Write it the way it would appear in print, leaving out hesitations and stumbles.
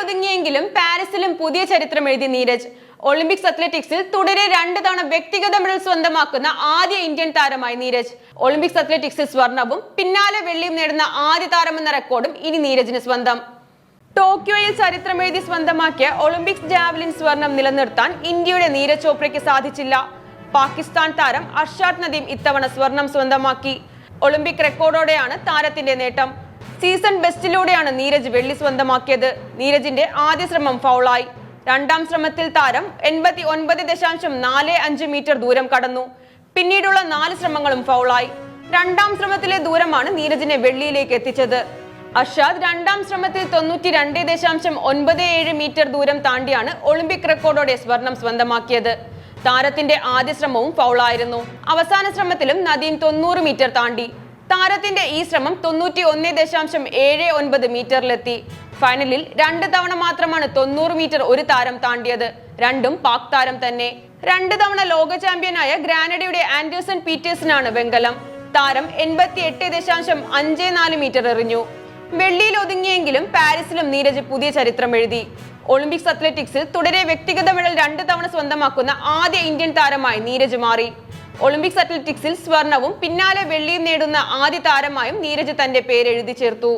ഒതുങ്ങിയെങ്കിലും പാരീസിലും പുതിയ ചരിത്രം എഴുതി നീരജ്. ഒളിമ്പിക്സ് അത്ലറ്റിക്സിൽ തുടരെ 2 തവണ വ്യക്തിഗത മെഡൽ സ്വന്തമാക്കുന്ന ആദ്യ ഇന്ത്യൻ താരമായി നീരജ്. ഒളിമ്പിക്സ് അത്ലറ്റിക്സിൽ സ്വർണവും പിന്നാലെ വെള്ളിയും നേടുന്ന ആദ്യ താരമെന്ന റെക്കോർഡും ഇനി നീരജിന് സ്വന്തം. ടോക്കിയോയിൽ ചരിത്രമെഴുതി സ്വന്തമാക്കിയ ഒളിമ്പിക്സ് ജാവലിൻ സ്വർണം നിലനിർത്താൻ ഇന്ത്യയുടെ നീരജ് ചോപ്രയ്ക്ക് സാധിച്ചില്ല. പാകിസ്ഥാൻ താരം അർഷാദ് നദീം ഇത്തവണ സ്വർണം സ്വന്തമാക്കി. ഒളിമ്പിക് റെക്കോർഡോടെയാണ് താരത്തിന്റെ നേട്ടം. സീസൺ ബെസ്റ്റിലൂടെയാണ് നീരജ് വെള്ളി സ്വന്തമാക്കിയത്. നീരജിന്റെ ആദ്യ ശ്രമം ഫൗളായി. രണ്ടാം ശ്രമത്തിൽ താരം 89.45 മീറ്റർ ദൂരം കടന്നു. പിന്നീടുള്ള 4 ശ്രമങ്ങളും ഫൗളായി. രണ്ടാം ശ്രമത്തിലെ ദൂരമാണ് നീരജിനെ വെള്ളിയിലേക്ക് എത്തിച്ചത്. അർഷാദ് രണ്ടാം ശ്രമത്തിൽ 92.97 മീറ്റർ ദൂരം താണ്ടിയാണ് ഒളിമ്പിക് റെക്കോർഡോടെ സ്വർണം സ്വന്തമാക്കിയത്. താരത്തിന്റെ ആദ്യ ശ്രമവും ഫൗളായിരുന്നു. അവസാന ശ്രമത്തിലും നദീം 90 മീറ്റർ താണ്ടി. താരത്തിന്റെ ഈ ശ്രമം 91.79 മീറ്ററിലെത്തി. ഫൈനലിൽ 2 തവണ മാത്രമാണ് 90 മീറ്റർ ഒരു താരം താണ്ടിയത്. രണ്ടും പാക് താരം തന്നെ. 2 തവണ ലോക ചാമ്പ്യനായ ഗ്രാനഡയുടെ ആൻഡേഴ്സൺ പീറ്റേഴ്സനാണ് വെങ്കലം. താരം 88.54 മീറ്റർ എറിഞ്ഞു. വെള്ളിയിൽ ഒതുങ്ങിയെങ്കിലും പാരീസിലും നീരജ് പുതിയ ചരിത്രം എഴുതി. ഒളിമ്പിക്സ് അത്ലറ്റിക്സിൽ തുടരെ വ്യക്തിഗത മെഡൽ 2 തവണ സ്വന്തമാക്കുന്ന ആദ്യ ഇന്ത്യൻ താരമായി നീരജ് മാറി. ഒളിമ്പിക്സ് അത്ലറ്റിക്സിൽ സ്വർണവും പിന്നാലെ വെള്ളിയും നേടുന്ന ആദ്യ താരമായും നീരജ് തന്റെ പേര് എഴുതി ചേർത്തു.